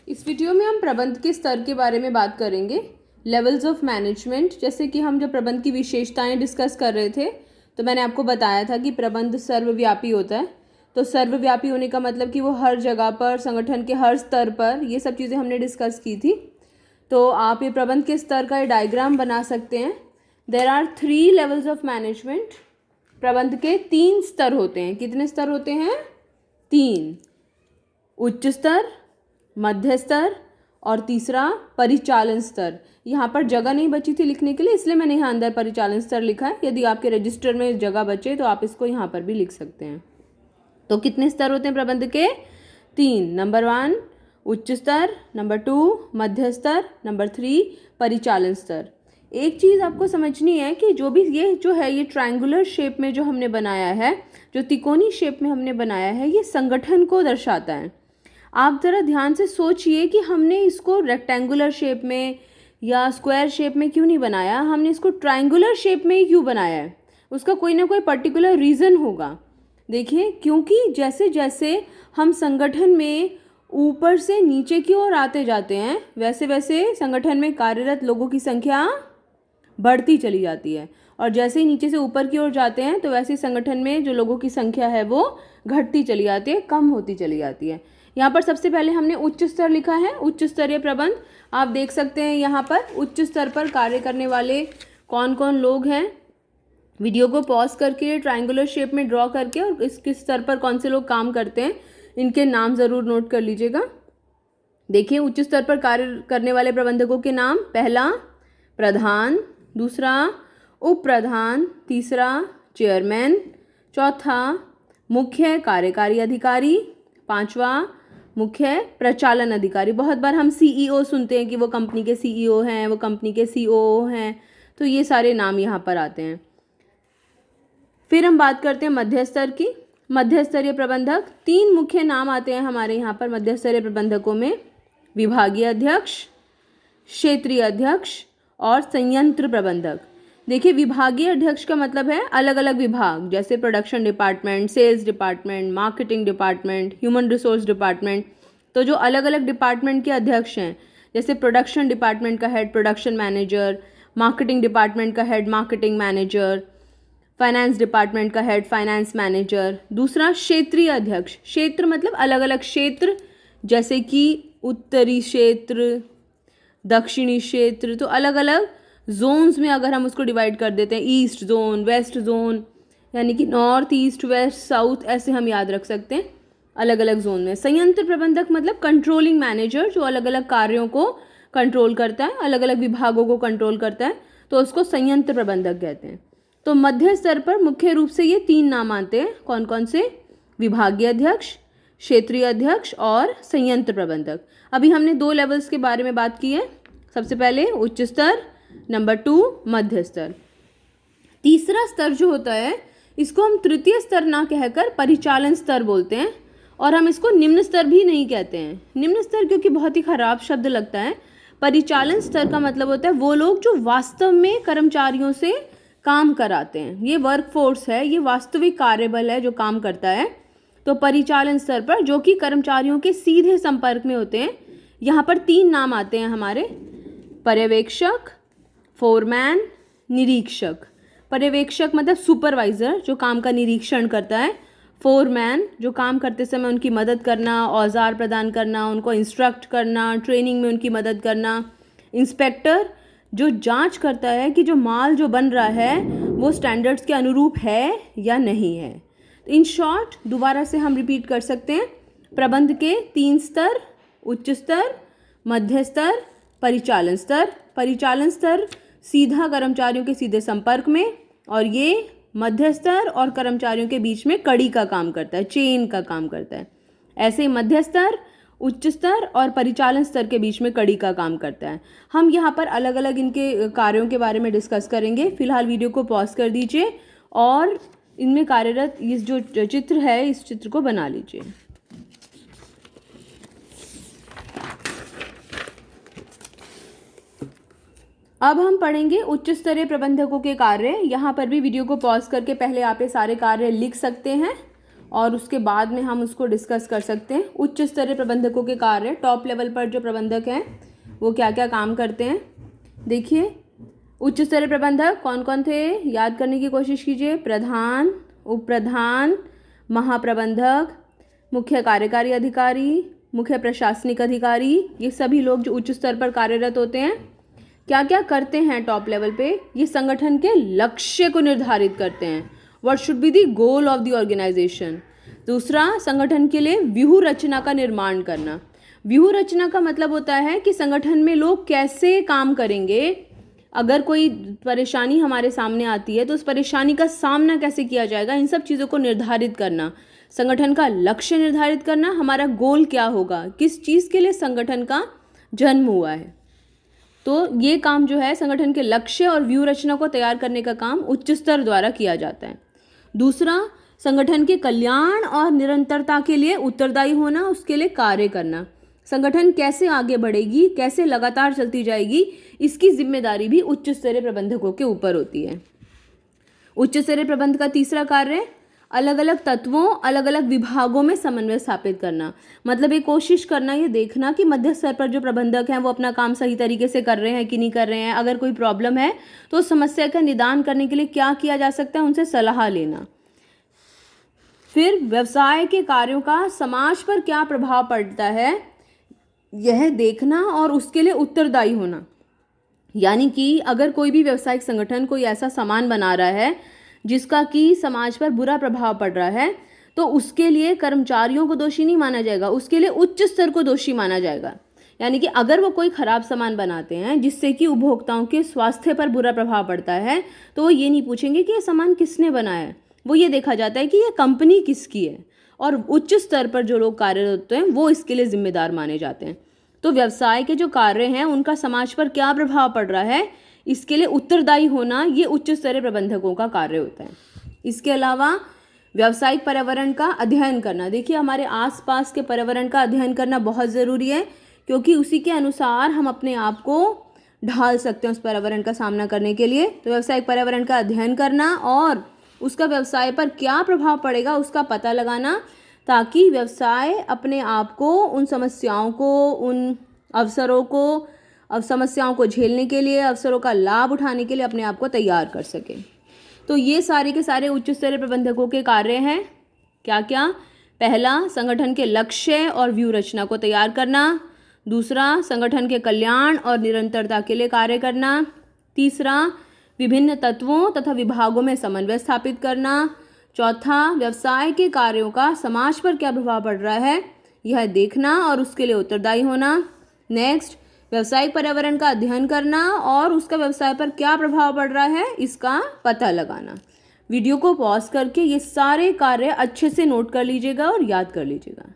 इस वीडियो में हम प्रबंध के स्तर के बारे में बात करेंगे, लेवल्स ऑफ मैनेजमेंट। जैसे कि हम जब प्रबंध की विशेषताएं डिस्कस कर रहे थे तो मैंने आपको बताया था कि प्रबंध सर्वव्यापी होता है। तो सर्वव्यापी होने का मतलब कि वो हर जगह पर, संगठन के हर स्तर पर, ये सब चीज़ें हमने डिस्कस की थी। तो आप ये प्रबंध के स्तर का डायग्राम बना सकते हैं। There are 3 levels of management. प्रबंध के 3 स्तर होते हैं। कितने स्तर होते हैं? 3। उच्च स्तर, मध्य स्तर और तीसरा परिचालन स्तर। यहाँ पर जगह नहीं बची थी लिखने के लिए, इसलिए मैंने यहाँ अंदर परिचालन स्तर लिखा है। यदि आपके रजिस्टर में जगह बचे तो आप इसको यहाँ पर भी लिख सकते हैं। तो कितने स्तर होते हैं प्रबंध के? 3। नंबर 1 उच्च स्तर, नंबर 2 मध्य स्तर, नंबर 3 परिचालन स्तर। एक चीज़ आपको समझनी है कि जो भी ये जो है, ये ट्रायंगुलर शेप में जो हमने बनाया है, जो तिकोनी शेप में हमने बनाया है, ये संगठन को दर्शाता है। आप ज़रा ध्यान से सोचिए कि हमने इसको रेक्टेंगुलर शेप में या स्क्वायर शेप में क्यों नहीं बनाया, हमने इसको ट्रायंगुलर शेप में ही क्यों बनाया है। उसका कोई ना कोई पर्टिकुलर रीज़न होगा। देखिए, क्योंकि जैसे जैसे हम संगठन में ऊपर से नीचे की ओर आते जाते हैं, वैसे वैसे संगठन में कार्यरत लोगों की संख्या बढ़ती चली जाती है, और जैसे ही नीचे से ऊपर की ओर जाते हैं तो वैसे ही संगठन में जो लोगों की संख्या है वो घटती चली जाती है, कम होती चली जाती है। यहाँ पर सबसे पहले हमने उच्च स्तर लिखा है, उच्च स्तरीय प्रबंध। आप देख सकते हैं यहाँ पर उच्च स्तर पर कार्य करने वाले कौन कौन लोग हैं। वीडियो को पॉज करके ट्रायंगुलर शेप में ड्रॉ करके और इसके स्तर पर कौन से लोग काम करते हैं, इनके नाम ज़रूर नोट कर लीजिएगा। देखिए, उच्च स्तर पर कार्य करने वाले प्रबंधकों के नाम: पहला प्रधान, दूसरा उप प्रधान, तीसरा चेयरमैन, चौथा मुख्य कार्यकारी अधिकारी, पांचवा मुख्य प्रचालन अधिकारी। बहुत बार हम सीईओ सुनते हैं कि वो कंपनी के सीईओ हैं, वो कंपनी के सीओओ हैं, तो ये सारे नाम यहाँ पर आते हैं। फिर हम बात करते हैं मध्य स्तर की। मध्य स्तरीय प्रबंधक, 3 मुख्य नाम आते हैं हमारे यहाँ पर मध्य स्तरीय प्रबंधकों में: विभागीय अध्यक्ष, क्षेत्रीय अध्यक्ष और संयंत्र प्रबंधक। देखिए, विभागीय अध्यक्ष का मतलब है अलग अलग विभाग, जैसे production department, sales department, marketing department, human resource department. तो जो अलग अलग डिपार्टमेंट के अध्यक्ष हैं, जैसे प्रोडक्शन डिपार्टमेंट का head production manager, marketing department का head marketing manager, finance department का हेड फाइनेंस मैनेजर। दूसरा क्षेत्रीय अध्यक्ष, क्षेत्र मतलब अलग अलग क्षेत्र, जैसे कि उत्तरी क्षेत्र, दक्षिणी क्षेत्र। तो अलग अलग जोन्स में अगर हम उसको डिवाइड कर देते हैं, ईस्ट जोन, वेस्ट जोन, यानी कि नॉर्थ, ईस्ट, वेस्ट, साउथ, ऐसे हम याद रख सकते हैं अलग अलग जोन में। संयंत्र प्रबंधक मतलब कंट्रोलिंग मैनेजर, जो अलग अलग कार्यों को कंट्रोल करता है, अलग अलग विभागों को कंट्रोल करता है, तो उसको संयंत्र प्रबंधक कहते हैं। तो मध्य स्तर पर मुख्य रूप से ये 3 नाम आते हैं। कौन कौन से? विभागीय अध्यक्ष, क्षेत्रीय अध्यक्ष और संयंत्र प्रबंधक। अभी हमने 2 लेवल्स के बारे में बात की है। सबसे पहले उच्च स्तर, नंबर 2 मध्य स्तर। तीसरा स्तर जो होता है, इसको हम तृतीय स्तर ना कहकर परिचालन स्तर बोलते हैं, और हम इसको निम्न स्तर भी नहीं कहते हैं। निम्न स्तर क्योंकि बहुत ही खराब शब्द लगता है। परिचालन स्तर का मतलब होता है वो लोग जो वास्तव में कर्मचारियों से काम कराते हैं। ये वर्कफोर्स है, ये वास्तविक कार्यबल है जो काम करता है। तो परिचालन स्तर पर जो कि कर्मचारियों के सीधे संपर्क में होते हैं, यहाँ पर 3 नाम आते हैं हमारे: पर्यवेक्षक, फोरमैन, निरीक्षक। पर्यवेक्षक मतलब सुपरवाइज़र, जो काम का निरीक्षण करता है। फोरमैन, जो काम करते समय उनकी मदद करना, औजार प्रदान करना, उनको इंस्ट्रक्ट करना, ट्रेनिंग में उनकी मदद करना। इंस्पेक्टर, जो जांच करता है कि जो माल जो बन रहा है वो स्टैंडर्ड्स के अनुरूप है या नहीं है। तो इन शॉर्ट दोबारा से हम रिपीट कर सकते हैं, प्रबंध के 3 स्तर: उच्च स्तर, मध्य स्तर, परिचालन स्तर। परिचालन स्तर सीधा कर्मचारियों के सीधे संपर्क में, और ये मध्य स्तर और कर्मचारियों के बीच में कड़ी का काम करता है, चेन का काम करता है। ऐसे ही मध्य स्तर, उच्च स्तर और परिचालन स्तर के बीच में कड़ी का काम करता है। हम यहाँ पर अलग अलग इनके कार्यों के बारे में डिस्कस करेंगे। फिलहाल वीडियो को पॉज कर दीजिए और इनमें कार्यरत इस जो चित्र है, इस चित्र को बना लीजिए। अब हम पढ़ेंगे उच्च स्तरीय प्रबंधकों के कार्य। यहाँ पर भी वीडियो को पॉज करके पहले आप ये सारे कार्य लिख सकते हैं और उसके बाद में हम उसको डिस्कस कर सकते हैं। उच्च स्तरीय प्रबंधकों के कार्य, टॉप लेवल पर जो प्रबंधक हैं वो क्या क्या काम करते हैं। देखिए, उच्च स्तरीय प्रबंधक कौन कौन थे, याद करने की कोशिश कीजिए। प्रधान, उप प्रधान, महाप्रबंधक, मुख्य कार्यकारी अधिकारी, मुख्य प्रशासनिक अधिकारी, ये सभी लोग जो उच्च स्तर पर कार्यरत होते हैं क्या क्या करते हैं टॉप लेवल पे, ये संगठन के लक्ष्य को निर्धारित करते हैं। What should be the goal of the organisation. दूसरा, संगठन के लिए व्यूह रचना का निर्माण करना। व्यूह रचना का मतलब होता है कि संगठन में लोग कैसे काम करेंगे, अगर कोई परेशानी हमारे सामने आती है तो उस परेशानी का सामना कैसे किया जाएगा, इन सब चीज़ों को निर्धारित करना। संगठन का लक्ष्य निर्धारित करना, हमारा गोल क्या होगा, किस चीज़ के लिए संगठन का जन्म हुआ है। तो ये काम जो है संगठन के लक्ष्य और व्यूह रचना को तैयार करने का काम उच्च स्तर द्वारा किया जाता है। दूसरा, संगठन के कल्याण और निरंतरता के लिए उत्तरदायी होना, उसके लिए कार्य करना। संगठन कैसे आगे बढ़ेगी, कैसे लगातार चलती जाएगी, इसकी जिम्मेदारी भी उच्च स्तरीय प्रबंधकों के ऊपर होती है। उच्च स्तरीय प्रबंध का तीसरा कार्य, अलग अलग तत्वों, अलग अलग विभागों में समन्वय स्थापित करना। मतलब ये कोशिश करना, ये देखना कि मध्य स्तर पर जो प्रबंधक हैं वो अपना काम सही तरीके से कर रहे हैं कि नहीं कर रहे हैं। अगर कोई प्रॉब्लम है तो उस समस्या का निदान करने के लिए क्या किया जा सकता है, उनसे सलाह लेना। फिर व्यवसाय के कार्यों का समाज पर क्या प्रभाव पड़ता है, यह देखना और उसके लिए उत्तरदायी होना। यानी कि अगर कोई भी व्यावसायिक संगठन कोई ऐसा सामान बना रहा है जिसका कि समाज पर बुरा प्रभाव पड़ रहा है, तो उसके लिए कर्मचारियों को दोषी नहीं माना जाएगा, उसके लिए उच्च स्तर को दोषी माना जाएगा। यानी कि अगर वो कोई ख़राब सामान बनाते हैं जिससे कि उपभोक्ताओं के स्वास्थ्य पर बुरा प्रभाव पड़ता है, तो वो ये नहीं पूछेंगे कि ये सामान किसने बनाया है, वो ये देखा जाता है कि ये कंपनी किसकी है, और उच्च स्तर पर जो लोग कार्यरत होते हैं वो इसके लिए जिम्मेदार माने जाते हैं। तो व्यवसाय के जो कार्य हैं उनका समाज पर क्या प्रभाव पड़ रहा है, इसके लिए उत्तरदायी होना, ये उच्च स्तरीय प्रबंधकों का कार्य होता है। इसके अलावा व्यावसायिक पर्यावरण का अध्ययन करना। देखिए, हमारे आसपास के पर्यावरण का अध्ययन करना बहुत ज़रूरी है, क्योंकि उसी के अनुसार हम अपने आप को ढाल सकते हैं उस पर्यावरण का सामना करने के लिए। तो व्यावसायिक पर्यावरण का अध्ययन करना और उसका व्यवसाय पर क्या प्रभाव पड़ेगा उसका पता लगाना, ताकि व्यवसाय अपने आप को उन समस्याओं को, उन अवसरों को, अब समस्याओं को झेलने के लिए, अवसरों का लाभ उठाने के लिए अपने आप को तैयार कर सके। तो ये सारे के सारे उच्च स्तरीय प्रबंधकों के कार्य हैं। क्या क्या? पहला, संगठन के लक्ष्य और व्यूह रचना को तैयार करना। दूसरा, संगठन के कल्याण और निरंतरता के लिए कार्य करना। तीसरा, विभिन्न तत्वों तथा विभागों में समन्वय स्थापित करना। चौथा, व्यवसाय के कार्यों का समाज पर क्या प्रभाव पड़ रहा है यह देखना और उसके लिए उत्तरदायी होना। नेक्स्ट, व्यवसायिक पर्यावरण का अध्ययन करना और उसका व्यवसाय पर क्या प्रभाव पड़ रहा है इसका पता लगाना। वीडियो को पॉज करके ये सारे कार्य अच्छे से नोट कर लीजिएगा और याद कर लीजिएगा।